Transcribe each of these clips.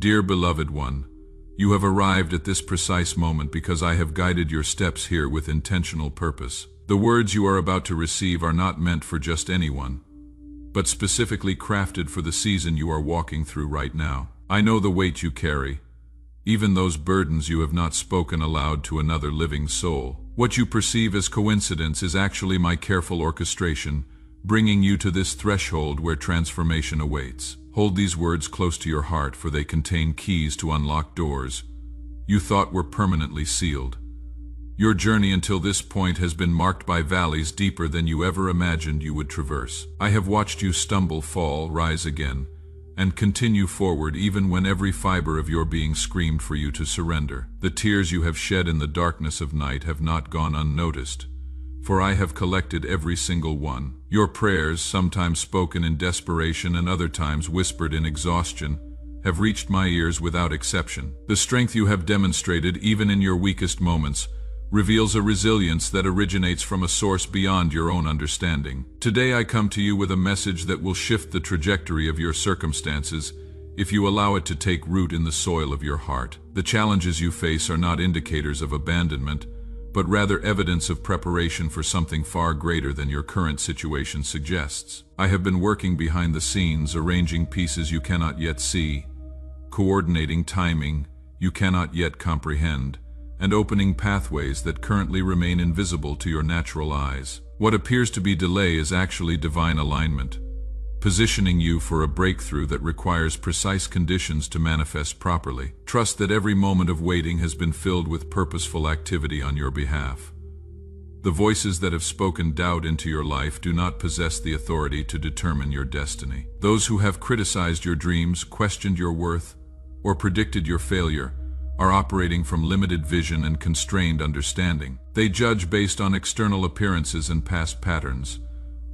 Dear beloved one, you have arrived at this precise moment because I have guided your steps here with intentional purpose. The words you are about to receive are not meant for just anyone, but specifically crafted for the season you are walking through right now. I know the weight you carry, even those burdens you have not spoken aloud to another living soul. What you perceive as coincidence is actually my careful orchestration, bringing you to this threshold where transformation awaits. Hold these words close to your heart, for they contain keys to unlock doors you thought were permanently sealed. Your journey until this point has been marked by valleys deeper than you ever imagined you would traverse. I have watched you stumble, fall, rise again, and continue forward even when every fiber of your being screamed for you to surrender. The tears you have shed in the darkness of night have not gone unnoticed, for I have collected every single one. Your prayers, sometimes spoken in desperation and other times whispered in exhaustion, have reached my ears without exception. The strength you have demonstrated, even in your weakest moments, reveals a resilience that originates from a source beyond your own understanding. Today I come to you with a message that will shift the trajectory of your circumstances if you allow it to take root in the soil of your heart. The challenges you face are not indicators of abandonment, but rather evidence of preparation for something far greater than your current situation suggests. I have been working behind the scenes, arranging pieces you cannot yet see, coordinating timing you cannot yet comprehend, and opening pathways that currently remain invisible to your natural eyes. What appears to be delay is actually divine alignment, positioning you for a breakthrough that requires precise conditions to manifest properly. Trust that every moment of waiting has been filled with purposeful activity on your behalf. The voices that have spoken doubt into your life do not possess the authority to determine your destiny. Those who have criticized your dreams, questioned your worth, or predicted your failure are operating from limited vision and constrained understanding. They judge based on external appearances and past patterns,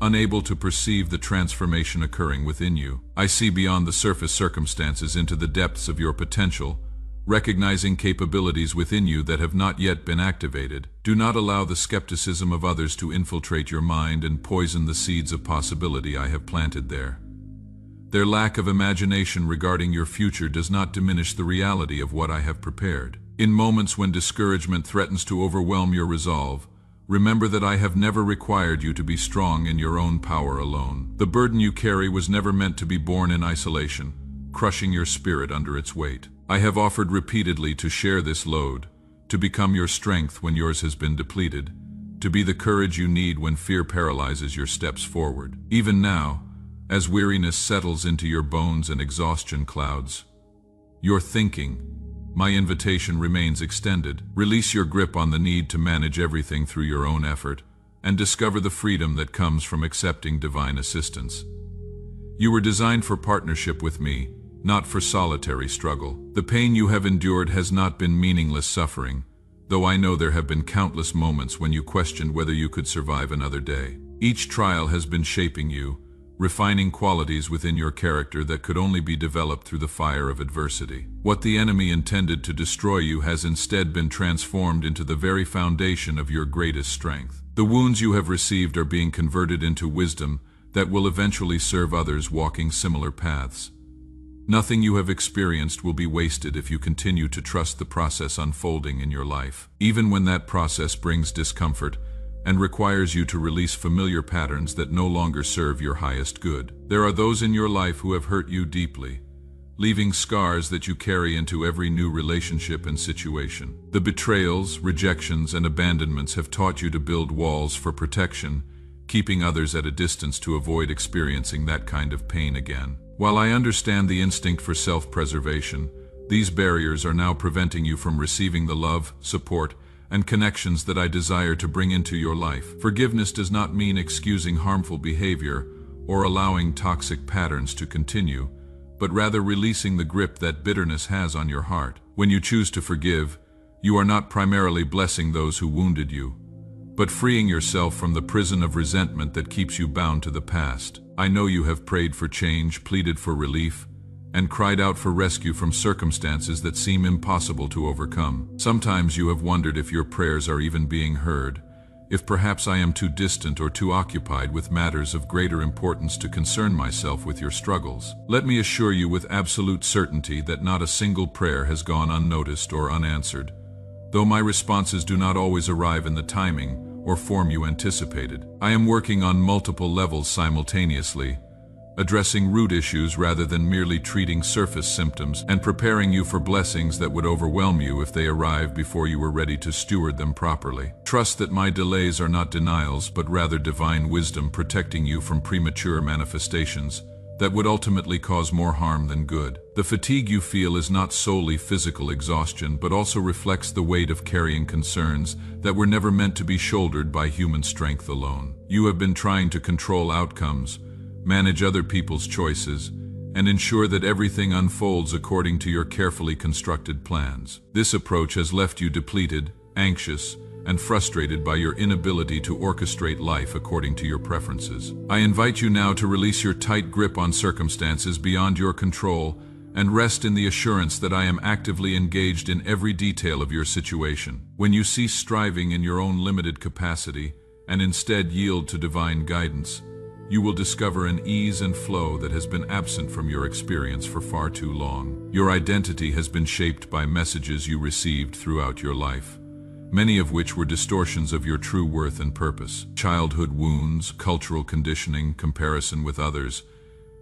unable to perceive the transformation occurring within you. I see beyond the surface circumstances into the depths of your potential, recognizing capabilities within you that have not yet been activated. Do not allow the skepticism of others to infiltrate your mind and poison the seeds of possibility I have planted there. Their lack of imagination regarding your future does not diminish the reality of what I have prepared. In moments when discouragement threatens to overwhelm your resolve, remember that I have never required you to be strong in your own power alone. The burden you carry was never meant to be borne in isolation, crushing your spirit under its weight. I have offered repeatedly to share this load, to become your strength when yours has been depleted, to be the courage you need when fear paralyzes your steps forward. Even now, as weariness settles into your bones and exhaustion clouds your thinking, my invitation remains extended. Release your grip on the need to manage everything through your own effort, and discover the freedom that comes from accepting divine assistance. You were designed for partnership with me, not for solitary struggle. The pain you have endured has not been meaningless suffering, though I know there have been countless moments when you questioned whether you could survive another day. Each trial has been shaping you, refining qualities within your character that could only be developed through the fire of adversity. What the enemy intended to destroy you has instead been transformed into the very foundation of your greatest strength. The wounds you have received are being converted into wisdom that will eventually serve others walking similar paths. Nothing you have experienced will be wasted if you continue to trust the process unfolding in your life. Even when that process brings discomfort and requires you to release familiar patterns that no longer serve your highest good. There are those in your life who have hurt you deeply, leaving scars that you carry into every new relationship and situation. The betrayals, rejections, and abandonments have taught you to build walls for protection, keeping others at a distance to avoid experiencing that kind of pain again. While I understand the instinct for self-preservation, these barriers are now preventing you from receiving the love, support, and connections that I desire to bring into your life. Forgiveness does not mean excusing harmful behavior or allowing toxic patterns to continue, but rather releasing the grip that bitterness has on your heart. When you choose to forgive, you are not primarily blessing those who wounded you, but freeing yourself from the prison of resentment that keeps you bound to the past. I know you have prayed for change, pleaded for relief, and cried out for rescue from circumstances that seem impossible to overcome. Sometimes you have wondered if your prayers are even being heard, if perhaps I am too distant or too occupied with matters of greater importance to concern myself with your struggles. Let me assure you with absolute certainty that not a single prayer has gone unnoticed or unanswered, though my responses do not always arrive in the timing or form you anticipated. I am working on multiple levels simultaneously, addressing root issues rather than merely treating surface symptoms, and preparing you for blessings that would overwhelm you if they arrive before you were ready to steward them properly. Trust that my delays are not denials, but rather divine wisdom protecting you from premature manifestations that would ultimately cause more harm than good. The fatigue you feel is not solely physical exhaustion, but also reflects the weight of carrying concerns that were never meant to be shouldered by human strength alone. You have been trying to control outcomes, manage other people's choices, and ensure that everything unfolds according to your carefully constructed plans. This approach has left you depleted, anxious, and frustrated by your inability to orchestrate life according to your preferences. I invite you now to release your tight grip on circumstances beyond your control and rest in the assurance that I am actively engaged in every detail of your situation. When you cease striving in your own limited capacity and instead yield to divine guidance, you will discover an ease and flow that has been absent from your experience for far too long. Your identity has been shaped by messages you received throughout your life, many of which were distortions of your true worth and purpose. Childhood wounds, cultural conditioning, comparison with others,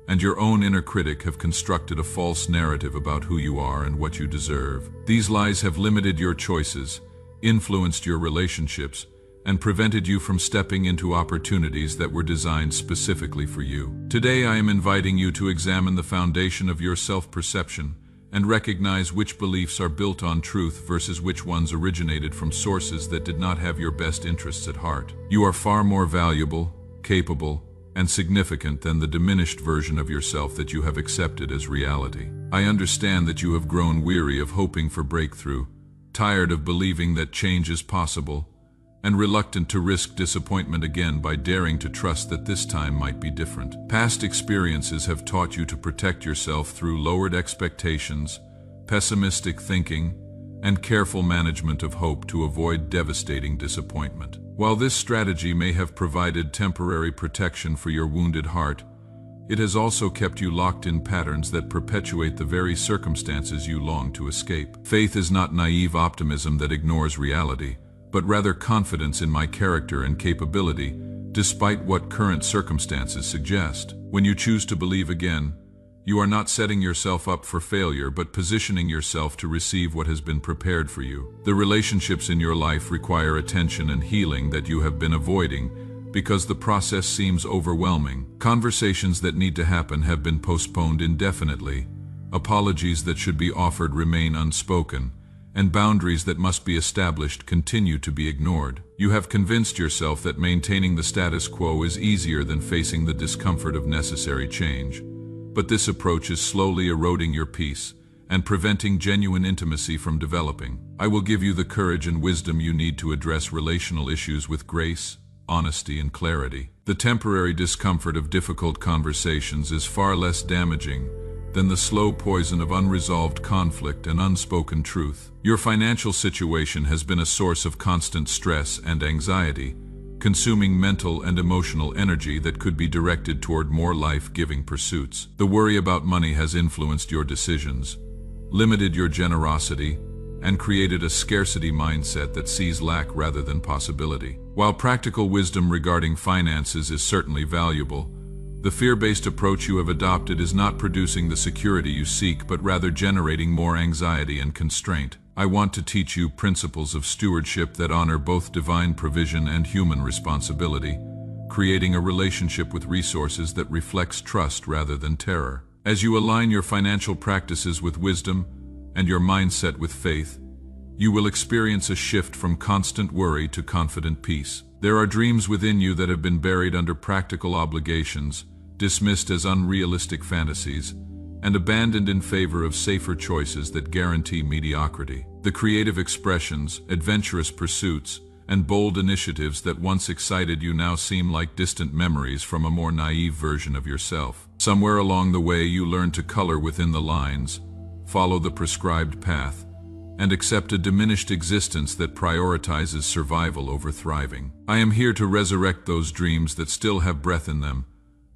and your own inner critic have constructed a false narrative about who you are and what you deserve. These lies have limited your choices, influenced your relationships, and prevented you from stepping into opportunities that were designed specifically for you. Today I am inviting you to examine the foundation of your self-perception and recognize which beliefs are built on truth versus which ones originated from sources that did not have your best interests at heart. You are far more valuable, capable, and significant than the diminished version of yourself that you have accepted as reality. I understand that you have grown weary of hoping for breakthrough, tired of believing that change is possible, and reluctant to risk disappointment again by daring to trust that this time might be different. Past experiences have taught you to protect yourself through lowered expectations, pessimistic thinking, and careful management of hope to avoid devastating disappointment. While this strategy may have provided temporary protection for your wounded heart, it has also kept you locked in patterns that perpetuate the very circumstances you long to escape. Faith is not naive optimism that ignores reality, but rather confidence in my character and capability, despite what current circumstances suggest. When you choose to believe again, you are not setting yourself up for failure, but positioning yourself to receive what has been prepared for you. The relationships in your life require attention and healing that you have been avoiding because the process seems overwhelming. Conversations that need to happen have been postponed indefinitely. Apologies that should be offered remain unspoken, and boundaries that must be established continue to be ignored. You have convinced yourself that maintaining the status quo is easier than facing the discomfort of necessary change. But this approach is slowly eroding your peace and preventing genuine intimacy from developing. I will give you the courage and wisdom you need to address relational issues with grace, honesty, and clarity. The temporary discomfort of difficult conversations is far less damaging than the slow poison of unresolved conflict and unspoken truth. Your financial situation has been a source of constant stress and anxiety, consuming mental and emotional energy that could be directed toward more life-giving pursuits. The worry about money has influenced your decisions, limited your generosity, and created a scarcity mindset that sees lack rather than possibility. While practical wisdom regarding finances is certainly valuable, the fear-based approach you have adopted is not producing the security you seek, but rather generating more anxiety and constraint. I want to teach you principles of stewardship that honor both divine provision and human responsibility, creating a relationship with resources that reflects trust rather than terror. As you align your financial practices with wisdom and your mindset with faith, you will experience a shift from constant worry to confident peace. There are dreams within you that have been buried under practical obligations, dismissed as unrealistic fantasies, and abandoned in favor of safer choices that guarantee mediocrity. The creative expressions, adventurous pursuits, and bold initiatives that once excited you now seem like distant memories from a more naive version of yourself. Somewhere along the way you learn to color within the lines, follow the prescribed path, and accept a diminished existence that prioritizes survival over thriving. I am here to resurrect those dreams that still have breath in them,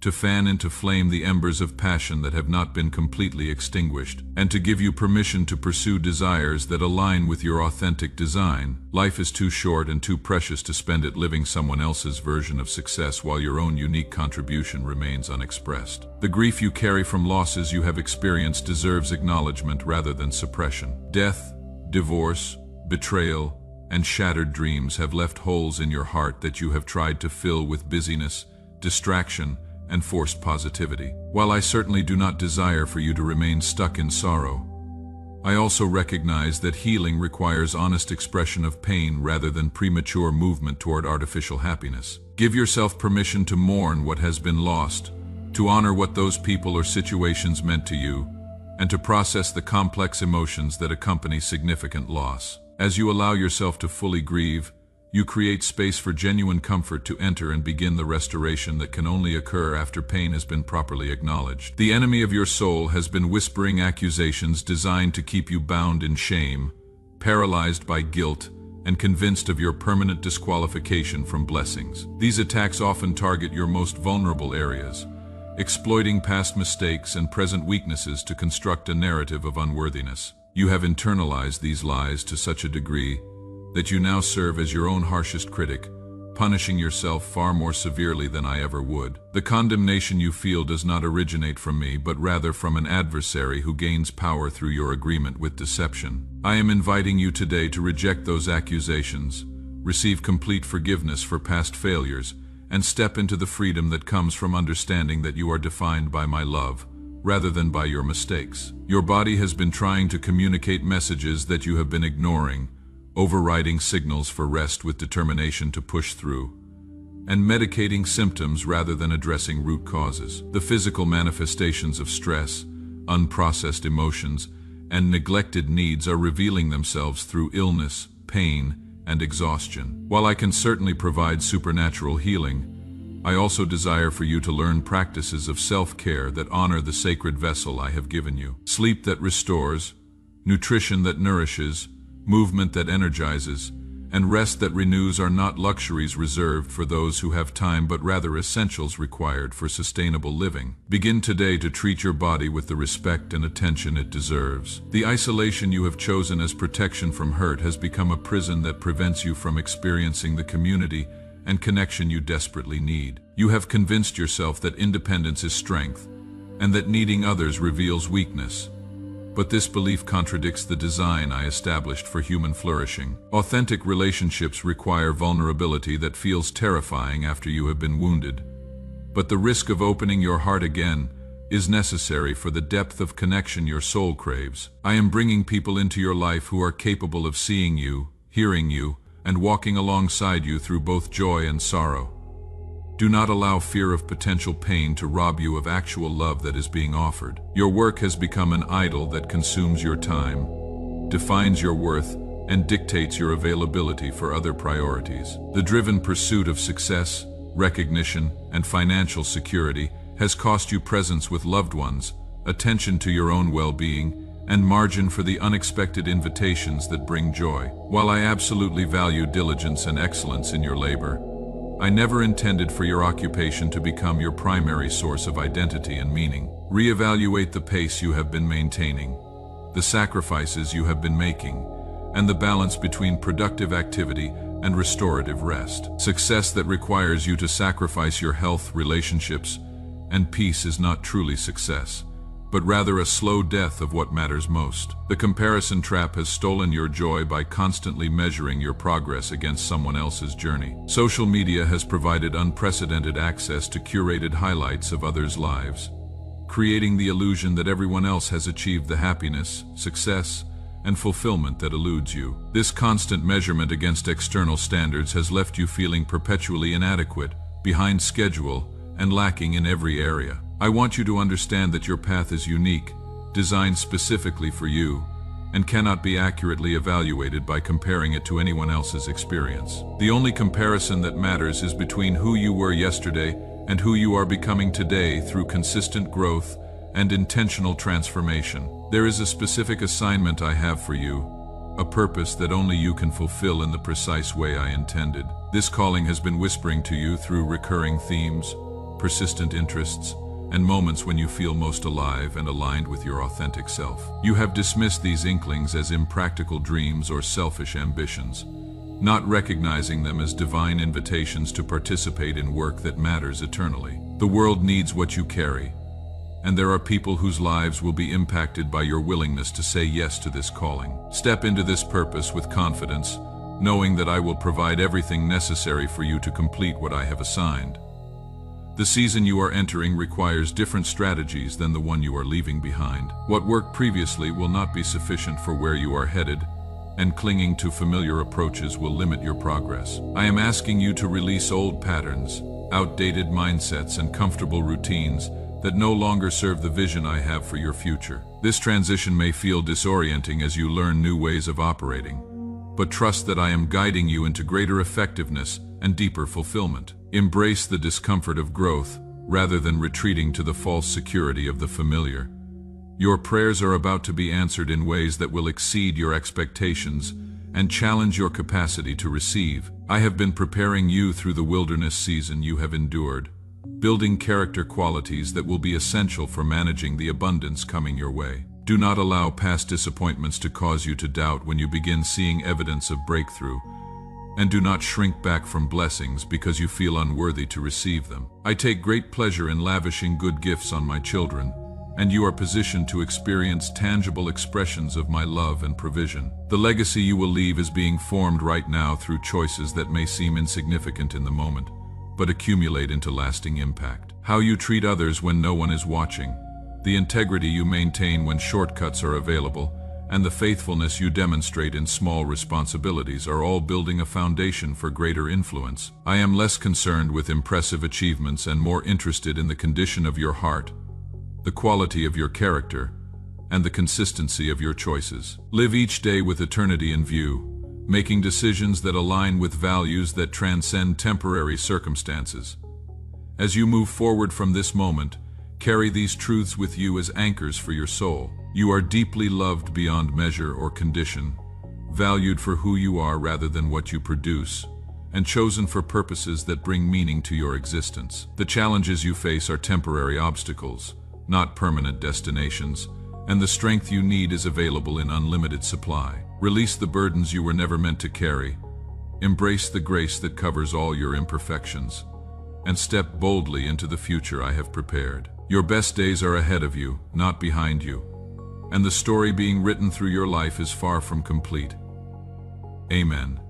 to fan into flame the embers of passion that have not been completely extinguished, and to give you permission to pursue desires that align with your authentic design. Life is too short and too precious to spend it living someone else's version of success while your own unique contribution remains unexpressed. The grief you carry from losses you have experienced deserves acknowledgement rather than suppression. Death, divorce, betrayal, and shattered dreams have left holes in your heart that you have tried to fill with busyness, distraction, and forced positivity. While I certainly do not desire for you to remain stuck in sorrow, I also recognize that healing requires honest expression of pain rather than premature movement toward artificial happiness. Give yourself permission to mourn what has been lost, to honor what those people or situations meant to you, and to process the complex emotions that accompany significant loss. As you allow yourself to fully grieve, you create space for genuine comfort to enter and begin the restoration that can only occur after pain has been properly acknowledged. The enemy of your soul has been whispering accusations designed to keep you bound in shame, paralyzed by guilt, and convinced of your permanent disqualification from blessings. These attacks often target your most vulnerable areas, exploiting past mistakes and present weaknesses to construct a narrative of unworthiness. You have internalized these lies to such a degree that you now serve as your own harshest critic, punishing yourself far more severely than I ever would. The condemnation you feel does not originate from me, but rather from an adversary who gains power through your agreement with deception. I am inviting you today to reject those accusations, receive complete forgiveness for past failures, and step into the freedom that comes from understanding that you are defined by my love, rather than by your mistakes. Your body has been trying to communicate messages that you have been ignoring, overriding signals for rest with determination to push through, and medicating symptoms rather than addressing root causes. The physical manifestations of stress, unprocessed emotions, and neglected needs are revealing themselves through illness, pain, and exhaustion. While I can certainly provide supernatural healing, I also desire for you to learn practices of self-care that honor the sacred vessel I have given you. Sleep that restores, nutrition that nourishes, movement that energizes, and rest that renews are not luxuries reserved for those who have time, but rather essentials required for sustainable living. Begin today to treat your body with the respect and attention it deserves. The isolation you have chosen as protection from hurt has become a prison that prevents you from experiencing the community and connection you desperately need. You have convinced yourself that independence is strength, and that needing others reveals weakness. But this belief contradicts the design I established for human flourishing. Authentic relationships require vulnerability that feels terrifying after you have been wounded. But the risk of opening your heart again is necessary for the depth of connection your soul craves. I am bringing people into your life who are capable of seeing you, hearing you, and walking alongside you through both joy and sorrow. Do not allow fear of potential pain to rob you of actual love that is being offered. Your work has become an idol that consumes your time, defines your worth, and dictates your availability for other priorities. The driven pursuit of success, recognition, and financial security has cost you presence with loved ones, attention to your own well-being, and margin for the unexpected invitations that bring joy. While I absolutely value diligence and excellence in your labor, I never intended for your occupation to become your primary source of identity and meaning. Reevaluate the pace you have been maintaining, the sacrifices you have been making, and the balance between productive activity and restorative rest. Success that requires you to sacrifice your health, relationships, and peace is not truly success, but rather a slow death of what matters most. The comparison trap has stolen your joy by constantly measuring your progress against someone else's journey. Social media has provided unprecedented access to curated highlights of others' lives, creating the illusion that everyone else has achieved the happiness, success, and fulfillment that eludes you. This constant measurement against external standards has left you feeling perpetually inadequate, behind schedule, and lacking in every area. I want you to understand that your path is unique, designed specifically for you, and cannot be accurately evaluated by comparing it to anyone else's experience. The only comparison that matters is between who you were yesterday and who you are becoming today through consistent growth and intentional transformation. There is a specific assignment I have for you, a purpose that only you can fulfill in the precise way I intended. This calling has been whispering to you through recurring themes, persistent interests, and moments when you feel most alive and aligned with your authentic self. You have dismissed these inklings as impractical dreams or selfish ambitions, not recognizing them as divine invitations to participate in work that matters eternally. The world needs what you carry, and there are people whose lives will be impacted by your willingness to say yes to this calling. Step into this purpose with confidence, knowing that I will provide everything necessary for you to complete what I have assigned. The season you are entering requires different strategies than the one you are leaving behind. What worked previously will not be sufficient for where you are headed, and clinging to familiar approaches will limit your progress. I am asking you to release old patterns, outdated mindsets, and comfortable routines that no longer serve the vision I have for your future. This transition may feel disorienting as you learn new ways of operating, but trust that I am guiding you into greater effectiveness and deeper fulfillment. Embrace the discomfort of growth rather than retreating to the false security of the familiar. Your prayers are about to be answered in ways that will exceed your expectations and challenge your capacity to receive. I have been preparing you through the wilderness season you have endured, building character qualities that will be essential for managing the abundance coming your way. Do not allow past disappointments to cause you to doubt when you begin seeing evidence of breakthrough, and do not shrink back from blessings because you feel unworthy to receive them. I take great pleasure in lavishing good gifts on my children, and you are positioned to experience tangible expressions of my love and provision. The legacy you will leave is being formed right now through choices that may seem insignificant in the moment, but accumulate into lasting impact. How you treat others when no one is watching, the integrity you maintain when shortcuts are available, and the faithfulness you demonstrate in small responsibilities are all building a foundation for greater influence. I am less concerned with impressive achievements and more interested in the condition of your heart, the quality of your character, and the consistency of your choices. Live each day with eternity in view, making decisions that align with values that transcend temporary circumstances. As you move forward from this moment, carry these truths with you as anchors for your soul. You are deeply loved beyond measure or condition, valued for who you are rather than what you produce, and chosen for purposes that bring meaning to your existence. The challenges you face are temporary obstacles, not permanent destinations, and the strength you need is available in unlimited supply. Release the burdens you were never meant to carry, embrace the grace that covers all your imperfections, and step boldly into the future I have prepared. Your best days are ahead of you, not behind you, and the story being written through your life is far from complete. Amen.